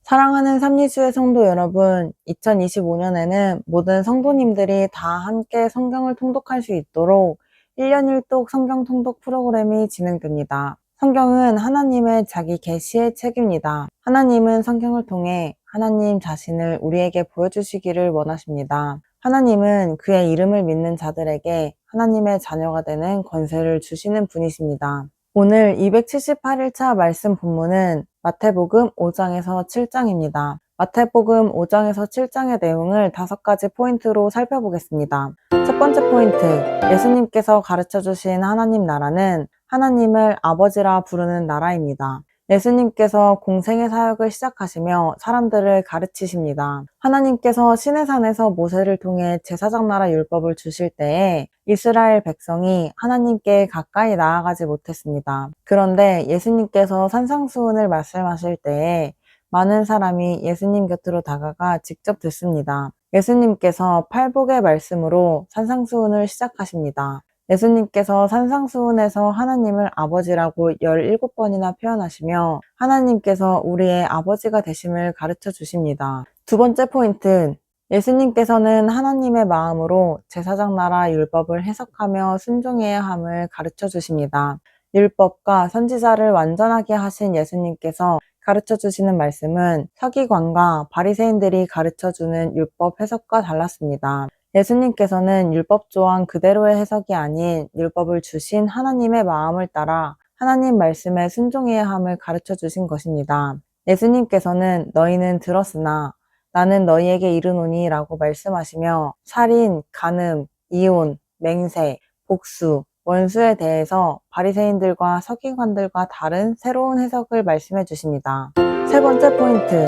사랑하는 삼리수의 성도 여러분, 2025년에는 모든 성도님들이 다 함께 성경을 통독할 수 있도록 1년 1독 성경 통독 프로그램이 진행됩니다. 성경은 하나님의 자기 계시의 책입니다. 하나님은 성경을 통해 하나님 자신을 우리에게 보여주시기를 원하십니다. 하나님은 그의 이름을 믿는 자들에게 하나님의 자녀가 되는 권세를 주시는 분이십니다. 오늘 278일차 말씀 본문은 마태복음 5장에서 7장입니다. 마태복음 5장에서 7장의 내용을 5가지 포인트로 살펴보겠습니다. 첫 번째 포인트, 예수님께서 가르쳐 주신 하나님 나라는 하나님을 아버지라 부르는 나라입니다. 예수님께서 공생의 사역을 시작하시며 사람들을 가르치십니다. 하나님께서 시내산에서 모세를 통해 제사장 나라 율법을 주실 때에 이스라엘 백성이 하나님께 가까이 나아가지 못했습니다. 그런데 예수님께서 산상수훈을 말씀하실 때에 많은 사람이 예수님 곁으로 다가가 직접 듣습니다. 예수님께서 팔복의 말씀으로 산상수훈을 시작하십니다. 예수님께서 산상수훈에서 하나님을 아버지라고 17번이나 표현하시며 하나님께서 우리의 아버지가 되심을 가르쳐 주십니다. 두 번째 포인트, 예수님께서는 하나님의 마음으로 제사장 나라 율법을 해석하며 순종해야 함을 가르쳐 주십니다. 율법과 선지자를 완전하게 하신 예수님께서 가르쳐 주시는 말씀은 서기관과 바리새인들이 가르쳐 주는 율법 해석과 달랐습니다. 예수님께서는 율법 조항 그대로의 해석이 아닌 율법을 주신 하나님의 마음을 따라 하나님 말씀에 순종해야 함을 가르쳐 주신 것입니다. 예수님께서는 너희는 들었으나 나는 너희에게 이르노니 라고 말씀하시며 살인, 간음, 이혼, 맹세, 복수, 원수에 대해서 바리새인들과 서기관들과 다른 새로운 해석을 말씀해 주십니다. 세 번째 포인트,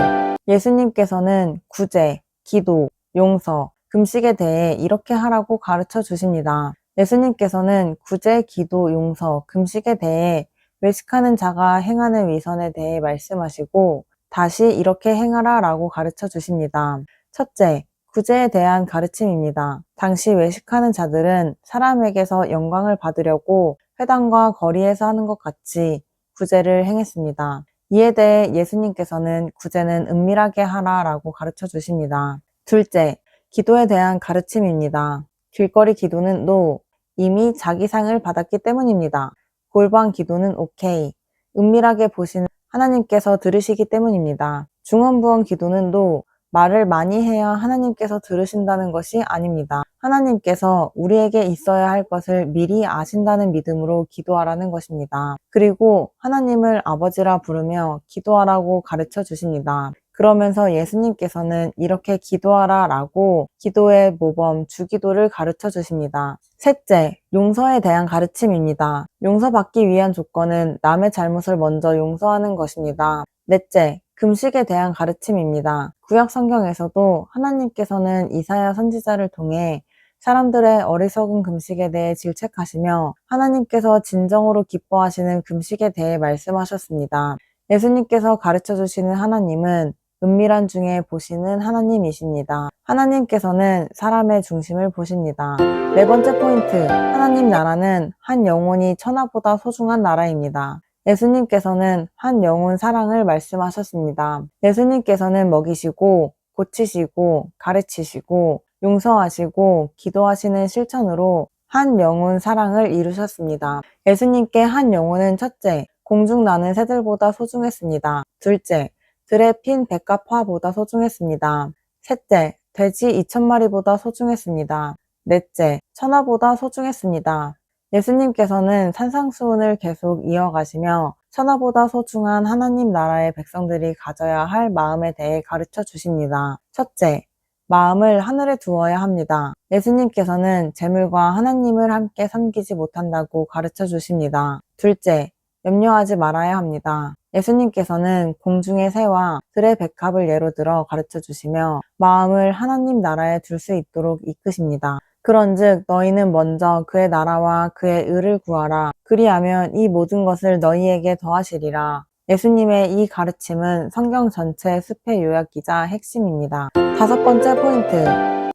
예수님께서는 구제, 기도, 용서, 금식에 대해 이렇게 하라고 가르쳐 주십니다. 예수님께서는 구제, 기도, 용서, 금식에 대해 외식하는 자가 행하는 위선에 대해 말씀하시고 다시 이렇게 행하라 라고 가르쳐 주십니다. 첫째, 구제에 대한 가르침입니다. 당시 외식하는 자들은 사람에게서 영광을 받으려고 회당과 거리에서 하는 것 같이 구제를 행했습니다. 이에 대해 예수님께서는 구제는 은밀하게 하라 라고 가르쳐 주십니다. 둘째, 기도에 대한 가르침입니다. 길거리 기도는 NO, 이미 자기 상을 받았기 때문입니다. 골방 기도는 OK, 은밀하게 보시는 하나님께서 들으시기 때문입니다. 중언부언 기도는 NO, 말을 많이 해야 하나님께서 들으신다는 것이 아닙니다. 하나님께서 우리에게 있어야 할 것을 미리 아신다는 믿음으로 기도하라는 것입니다. 그리고 하나님을 아버지라 부르며 기도하라고 가르쳐 주십니다. 그러면서 예수님께서는 이렇게 기도하라 라고 기도의 모범, 주기도를 가르쳐 주십니다. 셋째, 용서에 대한 가르침입니다. 용서받기 위한 조건은 남의 잘못을 먼저 용서하는 것입니다. 넷째, 금식에 대한 가르침입니다. 구약 성경에서도 하나님께서는 이사야 선지자를 통해 사람들의 어리석은 금식에 대해 질책하시며 하나님께서 진정으로 기뻐하시는 금식에 대해 말씀하셨습니다. 예수님께서 가르쳐 주시는 하나님은 은밀한 중에 보시는 하나님이십니다. 하나님께서는 사람의 중심을 보십니다. 네 번째 포인트, 하나님 나라는 한 영혼이 천하보다 소중한 나라입니다. 예수님께서는 한 영혼 사랑을 말씀하셨습니다. 예수님께서는 먹이시고 고치시고 가르치시고 용서하시고 기도하시는 실천으로 한 영혼 사랑을 이루셨습니다. 예수님께 한 영혼은 첫째, 공중 나는 새들보다 소중했습니다. 둘째, 들에 핀 백합화보다 소중했습니다. 셋째, 돼지 2,000마리보다 소중했습니다. 넷째, 천하보다 소중했습니다. 예수님께서는 산상수훈을 계속 이어가시며 천하보다 소중한 하나님 나라의 백성들이 가져야 할 마음에 대해 가르쳐 주십니다. 첫째, 마음을 하늘에 두어야 합니다. 예수님께서는 재물과 하나님을 함께 섬기지 못한다고 가르쳐 주십니다. 둘째, 염려하지 말아야 합니다. 예수님께서는 공중의 새와 들의 백합을 예로 들어 가르쳐 주시며 마음을 하나님 나라에 둘 수 있도록 이끄십니다. 그런즉 너희는 먼저 그의 나라와 그의 의를 구하라. 그리하면 이 모든 것을 너희에게 더하시리라. 예수님의 이 가르침은 성경 전체의 습의 요약이자 핵심입니다. 다섯 번째 포인트,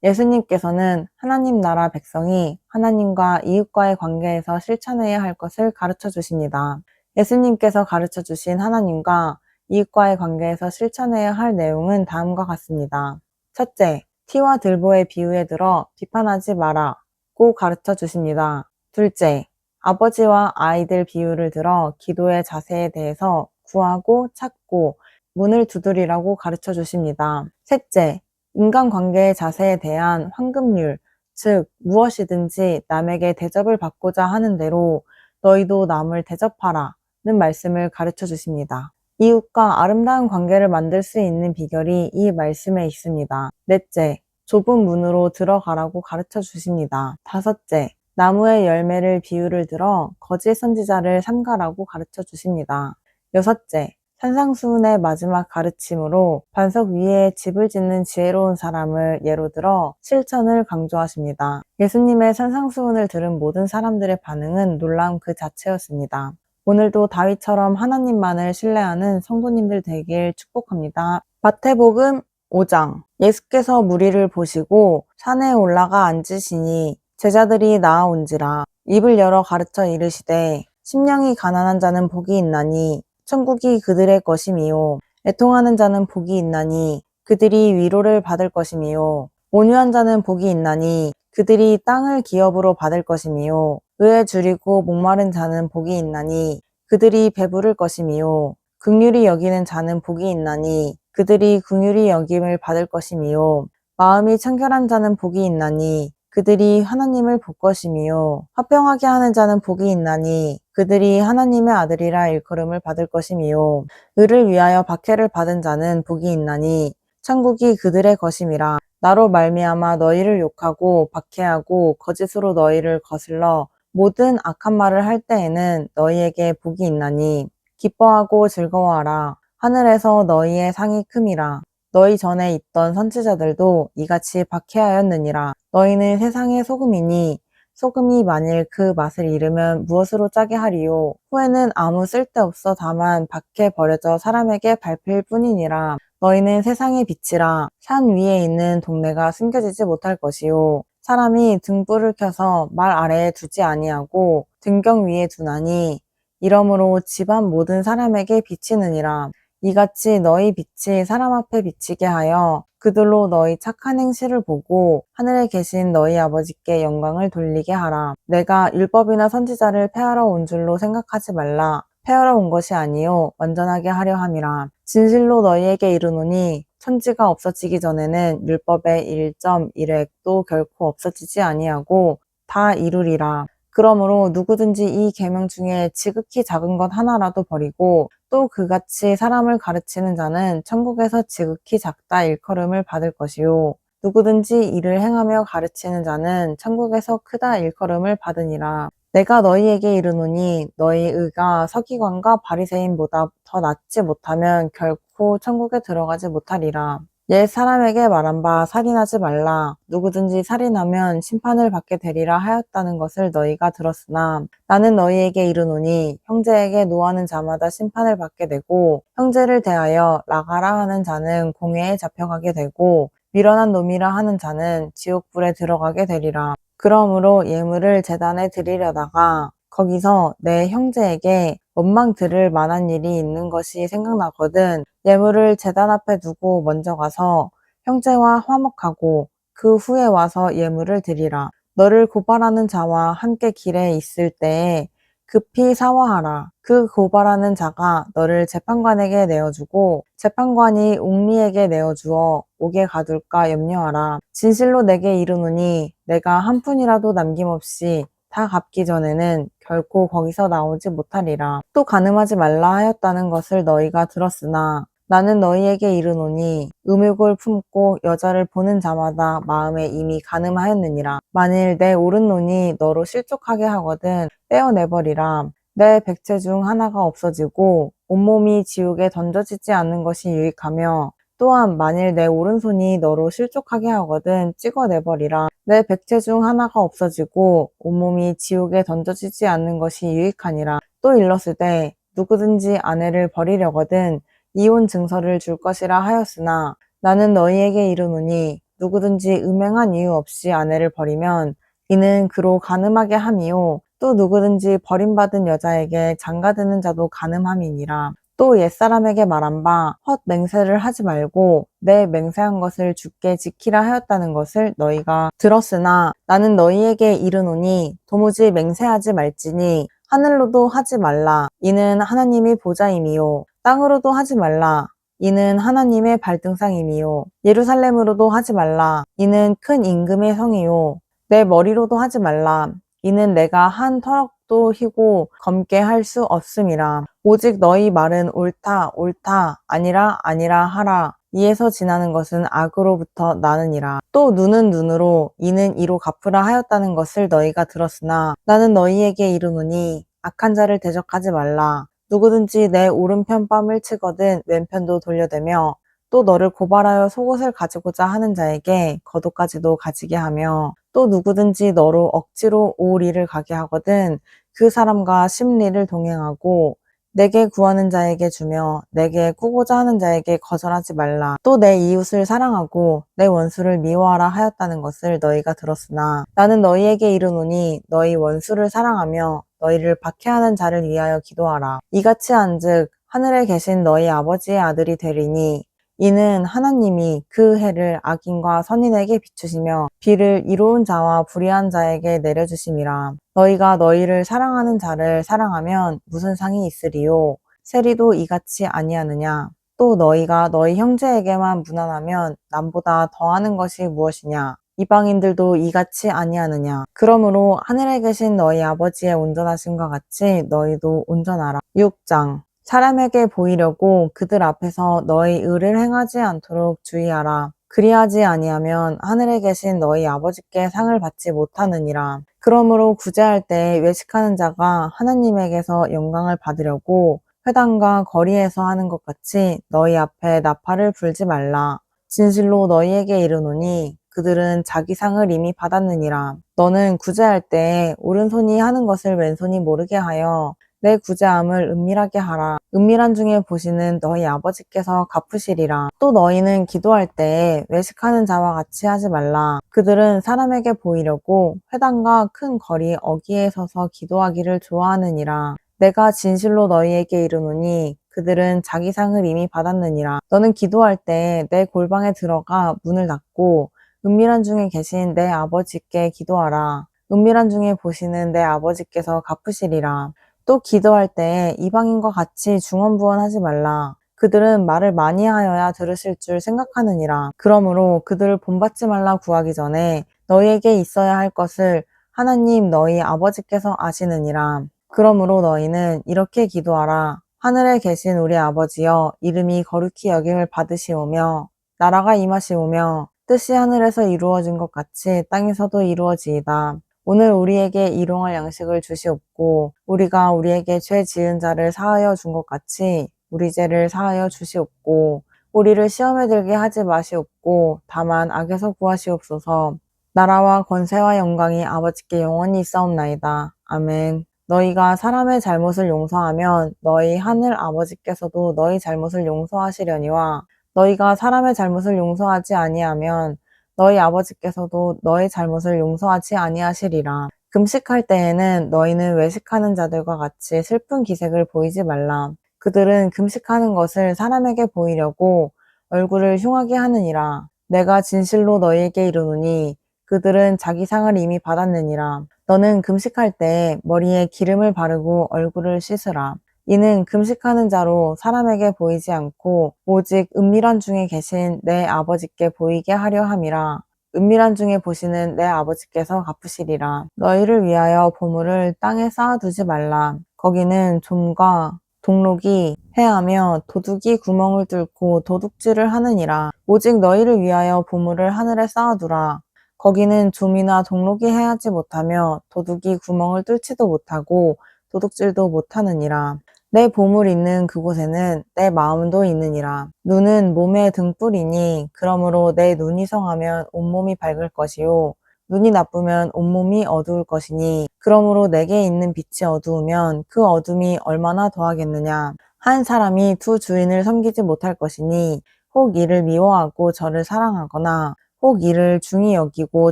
예수님께서는 하나님 나라 백성이 하나님과 이웃과의 관계에서 실천해야 할 것을 가르쳐 주십니다. 예수님께서 가르쳐 주신 하나님과 이웃과의 관계에서 실천해야 할 내용은 다음과 같습니다. 첫째, 티와 들보의 비유에 들어 비판하지 마라고 가르쳐 주십니다. 둘째, 아버지와 아이들 비유를 들어 기도의 자세에 대해서 구하고 찾고 문을 두드리라고 가르쳐 주십니다. 셋째, 인간관계의 자세에 대한 황금률, 즉 무엇이든지 남에게 대접을 받고자 하는 대로 너희도 남을 대접하라는 말씀을 가르쳐 주십니다. 이웃과 아름다운 관계를 만들 수 있는 비결이 이 말씀에 있습니다. 넷째, 좁은 문으로 들어가라고 가르쳐 주십니다. 다섯째, 나무의 열매를 비유를 들어 거짓 선지자를 삼가라고 가르쳐 주십니다. 여섯째, 산상수훈의 마지막 가르침으로 반석 위에 집을 짓는 지혜로운 사람을 예로 들어 실천을 강조하십니다. 예수님의 산상수훈을 들은 모든 사람들의 반응은 놀라움 그 자체였습니다. 오늘도 다윗처럼 하나님만을 신뢰하는 성도님들 되길 축복합니다. 마태복음 5장. 예수께서 무리를 보시고 산에 올라가 앉으시니 제자들이 나아온지라. 입을 열어 가르쳐 이르시되 심령이 가난한 자는 복이 있나니 천국이 그들의 것임이요. 애통하는 자는 복이 있나니 그들이 위로를 받을 것임이요. 온유한 자는 복이 있나니 그들이 땅을 기업으로 받을 것임이요. 의에 줄이고 목마른 자는 복이 있나니 그들이 배부를 것임이요. 긍휼히 여기는 자는 복이 있나니 그들이 긍휼히 여김을 받을 것임이요. 마음이 청결한 자는 복이 있나니 그들이 하나님을 볼 것임이요. 화평하게 하는 자는 복이 있나니 그들이 하나님의 아들이라 일컬음을 받을 것임이요. 의를 위하여 박해를 받은 자는 복이 있나니 천국이 그들의 것임이라. 나로 말미암아 너희를 욕하고 박해하고 거짓으로 너희를 거슬러 모든 악한 말을 할 때에는 너희에게 복이 있나니 기뻐하고 즐거워하라. 하늘에서 너희의 상이 큼이라. 너희 전에 있던 선지자들도 이같이 박해하였느니라. 너희는 세상의 소금이니 소금이 만일 그 맛을 잃으면 무엇으로 짜게 하리요. 후에는 아무 쓸데없어 다만 밖에 버려져 사람에게 밟힐 뿐이니라. 너희는 세상의 빛이라. 산 위에 있는 동네가 숨겨지지 못할 것이요. 사람이 등불을 켜서 말 아래에 두지 아니하고 등경 위에 두나니 이러므로 집안 모든 사람에게 비치느니라. 이같이 너희 빛이 사람 앞에 비치게 하여 그들로 너희 착한 행실을 보고 하늘에 계신 너희 아버지께 영광을 돌리게 하라. 내가 율법이나 선지자를 폐하러 온 줄로 생각하지 말라. 폐하러 온 것이 아니요 완전하게 하려 함이라. 진실로 너희에게 이르노니 천지가 없어지기 전에는 율법의 1.1획도 결코 없어지지 아니하고 다 이루리라. 그러므로 누구든지 이 계명 중에 지극히 작은 것 하나라도 버리고 또 그같이 사람을 가르치는 자는 천국에서 지극히 작다 일컬음을 받을 것이요. 누구든지 이를 행하며 가르치는 자는 천국에서 크다 일컬음을 받으니라. 내가 너희에게 이르노니 너희 의가 서기관과 바리새인보다 더 낫지 못하면 결코 천국에 들어가지 못하리라. 옛 사람에게 말한 바 살인하지 말라. 누구든지 살인하면 심판을 받게 되리라 하였다는 것을 너희가 들었으나 나는 너희에게 이르노니 형제에게 노하는 자마다 심판을 받게 되고 형제를 대하여 나가라 하는 자는 공회에 잡혀가게 되고 미련한 놈이라 하는 자는 지옥불에 들어가게 되리라. 그러므로 예물을 제단에 드리려다가 거기서 내 형제에게 원망 들을 만한 일이 있는 것이 생각나거든 예물을 제단 앞에 두고 먼저 가서 형제와 화목하고 그 후에 와서 예물을 드리라. 너를 고발하는 자와 함께 길에 있을 때에 급히 사화하라. 그 고발하는 자가 너를 재판관에게 내어주고 재판관이 옥리에게 내어주어 옥에 가둘까 염려하라. 진실로 내게 이르노니 내가 한 푼이라도 남김없이 다 갚기 전에는 결코 거기서 나오지 못하리라. 또 간음하지 말라 하였다는 것을 너희가 들었으나 나는 너희에게 이르노니 음욕을 품고 여자를 보는 자마다 마음에 이미 간음하였느니라. 만일 내 오른눈이 너로 실족하게 하거든 떼어내버리라. 내 백체 중 하나가 없어지고 온몸이 지옥에 던져지지 않는 것이 유익하며 또한 만일 내 오른손이 너로 실족하게 하거든 찍어내버리라. 내 백체 중 하나가 없어지고 온몸이 지옥에 던져지지 않는 것이 유익하니라. 또 일렀으되 누구든지 아내를 버리려거든 이혼 증서를 줄 것이라 하였으나 나는 너희에게 이르노니 누구든지 음행한 이유 없이 아내를 버리면 이는 그로 간음하게 함이요 또 누구든지 버림받은 여자에게 장가드는 자도 간음함이니라. 또 옛사람에게 말한 바 헛맹세를 하지 말고 내 맹세한 것을 주께 지키라 하였다는 것을 너희가 들었으나 나는 너희에게 이르노니 도무지 맹세하지 말지니 하늘로도 하지 말라. 이는 하나님이 보좌임이요. 땅으로도 하지 말라. 이는 하나님의 발등상임이요. 예루살렘으로도 하지 말라. 이는 큰 임금의 성이요. 내 머리로도 하지 말라. 이는 내가 한 터럭도 희고 검게 할 수 없음이라. 오직 너희 말은 옳다 옳다 아니라 아니라 하라. 이에서 지나는 것은 악으로부터 나느니라. 또 눈은 눈으로 이는 이로 갚으라 하였다는 것을 너희가 들었으나 나는 너희에게 이르노니 악한 자를 대적하지 말라. 누구든지 내 오른편 뺨을 치거든 왼편도 돌려대며 또 너를 고발하여 속옷을 가지고자 하는 자에게 겉옷까지도 가지게 하며 또 누구든지 너로 억지로 5리를 가게 하거든 그 사람과 10리를 동행하고 내게 구하는 자에게 주며 내게 꾸고자 하는 자에게 거절하지 말라. 또 내 이웃을 사랑하고 내 원수를 미워하라 하였다는 것을 너희가 들었으나 나는 너희에게 이르노니 너희 원수를 사랑하며 너희를 박해하는 자를 위하여 기도하라. 이같이 한즉 하늘에 계신 너희 아버지의 아들이 되리니 이는 하나님이 그 해를 악인과 선인에게 비추시며 비를 이로운 자와 불의한 자에게 내려주심이라. 너희가 너희를 사랑하는 자를 사랑하면 무슨 상이 있으리요? 세리도 이같이 아니하느냐? 또 너희가 너희 형제에게만 무난하면 남보다 더하는 것이 무엇이냐? 이방인들도 이같이 아니하느냐? 그러므로 하늘에 계신 너희 아버지의 온전하심과 같이 너희도 온전하라. 6장 사람에게 보이려고 그들 앞에서 너희 의를 행하지 않도록 주의하라. 그리하지 아니하면 하늘에 계신 너희 아버지께 상을 받지 못하느니라. 그러므로 구제할 때 외식하는 자가 하나님에게서 영광을 받으려고 회당과 거리에서 하는 것 같이 너희 앞에 나팔을 불지 말라. 진실로 너희에게 이르노니 그들은 자기 상을 이미 받았느니라. 너는 구제할 때 오른손이 하는 것을 왼손이 모르게 하여 내 구제함을 은밀하게 하라. 은밀한 중에 보시는 너희 아버지께서 갚으시리라. 또 너희는 기도할 때 외식하는 자와 같이 하지 말라. 그들은 사람에게 보이려고 회당과 큰 거리 어귀에 서서 기도하기를 좋아하느니라. 내가 진실로 너희에게 이르노니 그들은 자기 상을 이미 받았느니라. 너는 기도할 때 내 골방에 들어가 문을 닫고 은밀한 중에 계신 내 아버지께 기도하라. 은밀한 중에 보시는 내 아버지께서 갚으시리라. 또 기도할 때 이방인과 같이 중언부언하지 말라. 그들은 말을 많이 하여야 들으실 줄 생각하느니라. 그러므로 그들을 본받지 말라 구하기 전에 너희에게 있어야 할 것을 하나님 너희 아버지께서 아시느니라. 그러므로 너희는 이렇게 기도하라. 하늘에 계신 우리 아버지여, 이름이 거룩히 여김을 받으시오며 나라가 임하시오며 뜻이 하늘에서 이루어진 것 같이 땅에서도 이루어지이다. 오늘 우리에게 일용할 양식을 주시옵고 우리가 우리에게 죄 지은 자를 사하여 준 것 같이 우리 죄를 사하여 주시옵고 우리를 시험에 들게 하지 마시옵고 다만 악에서 구하시옵소서. 나라와 권세와 영광이 아버지께 영원히 있사옵나이다. 아멘. 너희가 사람의 잘못을 용서하면 너희 하늘 아버지께서도 너희 잘못을 용서하시려니와 너희가 사람의 잘못을 용서하지 아니하면 너희 아버지께서도 너희 잘못을 용서하지 아니하시리라. 금식할 때에는 너희는 외식하는 자들과 같이 슬픈 기색을 보이지 말라. 그들은 금식하는 것을 사람에게 보이려고 얼굴을 흉하게 하느니라. 내가 진실로 너희에게 이르노니 그들은 자기 상을 이미 받았느니라. 너는 금식할 때 머리에 기름을 바르고 얼굴을 씻으라. 이는 금식하는 자로 사람에게 보이지 않고 오직 은밀한 중에 계신 내 아버지께 보이게 하려 함이라. 은밀한 중에 보시는 내 아버지께서 갚으시리라. 너희를 위하여 보물을 땅에 쌓아두지 말라. 거기는 좀과 동록이 해하며 도둑이 구멍을 뚫고 도둑질을 하느니라. 오직 너희를 위하여 보물을 하늘에 쌓아두라. 거기는 좀이나 동록이 해하지 못하며 도둑이 구멍을 뚫지도 못하고 도둑질도 못하느니라. 내 보물 있는 그곳에는 내 마음도 있느니라. 눈은 몸의 등불이니 그러므로 내 눈이 성하면 온몸이 밝을 것이요 눈이 나쁘면 온몸이 어두울 것이니 그러므로 내게 있는 빛이 어두우면 그 어둠이 얼마나 더하겠느냐. 한 사람이 두 주인을 섬기지 못할 것이니 혹 이를 미워하고 저를 사랑하거나 혹 이를 중히 여기고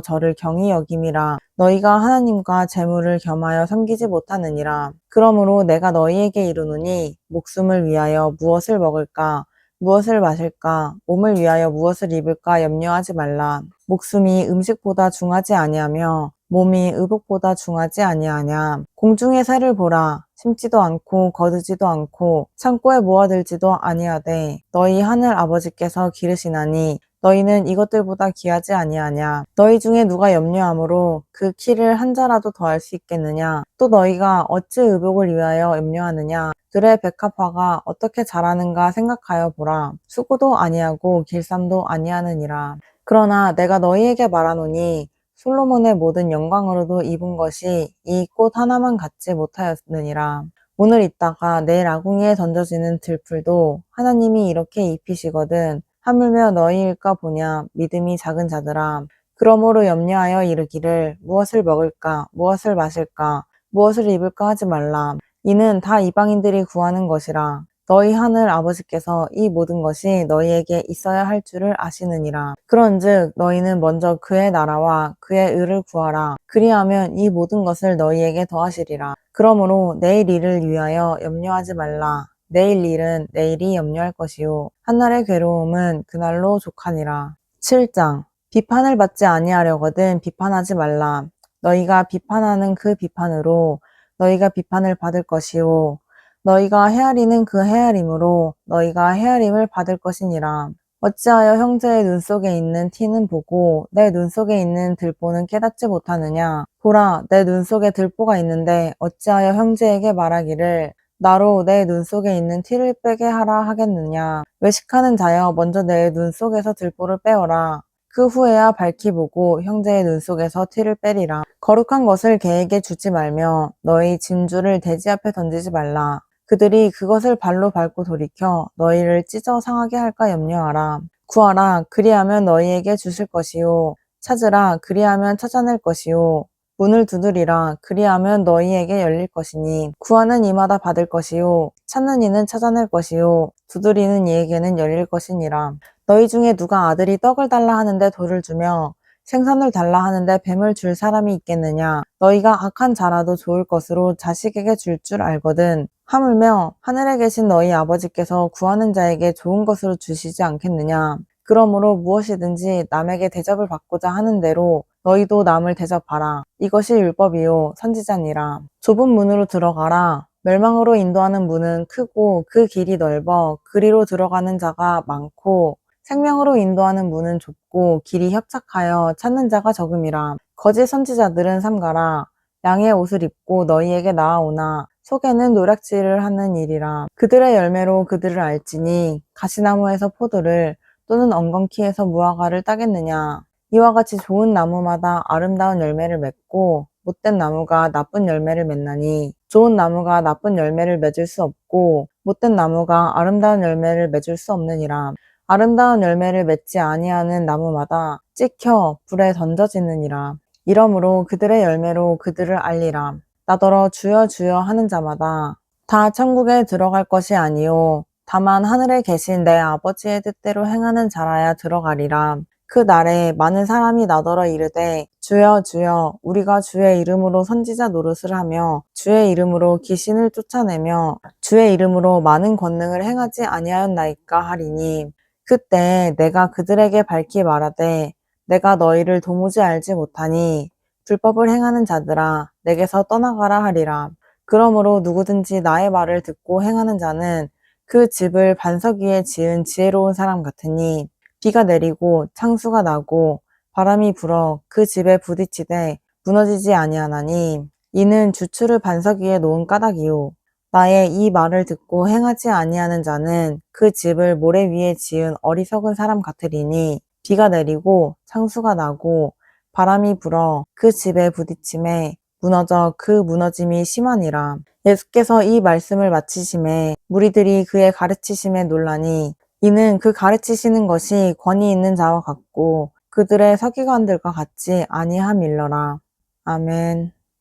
저를 경히 여김이라. 너희가 하나님과 재물을 겸하여 섬기지 못하느니라. 그러므로 내가 너희에게 이르노니 목숨을 위하여 무엇을 먹을까 무엇을 마실까 몸을 위하여 무엇을 입을까 염려하지 말라. 목숨이 음식보다 중하지 아니하며 몸이 의복보다 중하지 아니하냐. 공중의 새를 보라. 심지도 않고 거두지도 않고 창고에 모아들지도 아니하되 너희 하늘 아버지께서 기르시나니 너희는 이것들보다 귀하지 아니하냐. 너희 중에 누가 염려함으로 그 키를 한 자라도 더할 수 있겠느냐. 또 너희가 어찌 의복을 위하여 염려하느냐. 들의 백합화가 어떻게 자라는가 생각하여 보라. 수고도 아니하고 길쌈도 아니하느니라. 그러나 내가 너희에게 말하노니 솔로몬의 모든 영광으로도 입은 것이 이 꽃 하나만 갖지 못하였느니라. 오늘 있다가 내일 아궁이에 던져지는 들풀도 하나님이 이렇게 입히시거든 하물며 너희일까 보냐. 믿음이 작은 자들아. 그러므로 염려하여 이르기를 무엇을 먹을까 무엇을 마실까 무엇을 입을까 하지 말라. 이는 다 이방인들이 구하는 것이라. 너희 하늘 아버지께서 이 모든 것이 너희에게 있어야 할 줄을 아시느니라. 그런즉 너희는 먼저 그의 나라와 그의 의를 구하라. 그리하면 이 모든 것을 너희에게 더하시리라. 그러므로 내일 일을 위하여 염려하지 말라. 내일 일은 내일이 염려할 것이요 한날의 괴로움은 그날로 족하니라. 7장 비판을 받지 아니하려거든 비판하지 말라. 너희가 비판하는 그 비판으로 너희가 비판을 받을 것이요 너희가 헤아리는 그 헤아림으로 너희가 헤아림을 받을 것이니라. 어찌하여 형제의 눈 속에 있는 티는 보고 내 눈 속에 있는 들보는 깨닫지 못하느냐. 보라, 내 눈 속에 들보가 있는데 어찌하여 형제에게 말하기를 나로 내 눈 속에 있는 티를 빼게 하라 하겠느냐. 외식하는 자여 먼저 내 눈 속에서 들보를 빼어라. 그 후에야 밝히 보고 형제의 눈 속에서 티를 빼리라. 거룩한 것을 개에게 주지 말며 너희 진주를 돼지 앞에 던지지 말라. 그들이 그것을 발로 밟고 돌이켜 너희를 찢어 상하게 할까 염려하라. 구하라. 그리하면 너희에게 주실 것이요. 찾으라. 그리하면 찾아낼 것이요. 문을 두드리라. 그리하면 너희에게 열릴 것이니 구하는 이마다 받을 것이요. 찾는 이는 찾아낼 것이요. 두드리는 이에게는 열릴 것이니라. 너희 중에 누가 아들이 떡을 달라 하는데 돌을 주며 생선을 달라 하는데 뱀을 줄 사람이 있겠느냐. 너희가 악한 자라도 좋을 것으로 자식에게 줄 줄 알거든. 하물며 하늘에 계신 너희 아버지께서 구하는 자에게 좋은 것으로 주시지 않겠느냐. 그러므로 무엇이든지 남에게 대접을 받고자 하는 대로 너희도 남을 대접하라. 이것이 율법이요 선지자니라. 좁은 문으로 들어가라. 멸망으로 인도하는 문은 크고 그 길이 넓어 그리로 들어가는 자가 많고 생명으로 인도하는 문은 좁고 길이 협착하여 찾는 자가 적음이라. 거짓 선지자들은 삼가라. 양의 옷을 입고 너희에게 나아오나 속에는 노략질을 하는 일이라. 그들의 열매로 그들을 알지니 가시나무에서 포도를 또는 엉겅퀴에서 무화과를 따겠느냐. 이와 같이 좋은 나무마다 아름다운 열매를 맺고 못된 나무가 나쁜 열매를 맺나니 좋은 나무가 나쁜 열매를 맺을 수 없고 못된 나무가 아름다운 열매를 맺을 수 없느니라. 아름다운 열매를 맺지 아니하는 나무마다 찍혀 불에 던져지느니라. 이러므로 그들의 열매로 그들을 알리라. 나더러 주여 주여 하는 자마다 다 천국에 들어갈 것이 아니요 다만 하늘에 계신 내 아버지의 뜻대로 행하는 자라야 들어가리라. 그 날에 많은 사람이 나더러 이르되 주여 주여 우리가 주의 이름으로 선지자 노릇을 하며 주의 이름으로 귀신을 쫓아내며 주의 이름으로 많은 권능을 행하지 아니하였나이까 하리니 그때 내가 그들에게 밝히 말하되 내가 너희를 도무지 알지 못하니 불법을 행하는 자들아 내게서 떠나가라 하리라. 그러므로 누구든지 나의 말을 듣고 행하는 자는 그 집을 반석 위에 지은 지혜로운 사람 같으니 비가 내리고 창수가 나고 바람이 불어 그 집에 부딪히되 무너지지 아니하나니 이는 주추를 반석 위에 놓은 까닭이요. 나의 이 말을 듣고 행하지 아니하는 자는 그 집을 모래 위에 지은 어리석은 사람 같으리니 비가 내리고 창수가 나고 바람이 불어 그 집에 부딪힘에 무너져 그 무너짐이 심하니라. 예수께서 이 말씀을 마치심에 무리들이 그의 가르치심에 놀라니 이는 그 가르치시는 것이 권위 있는 자와 같고 그들의 서기관들과 같지 아니함일러라. 아멘.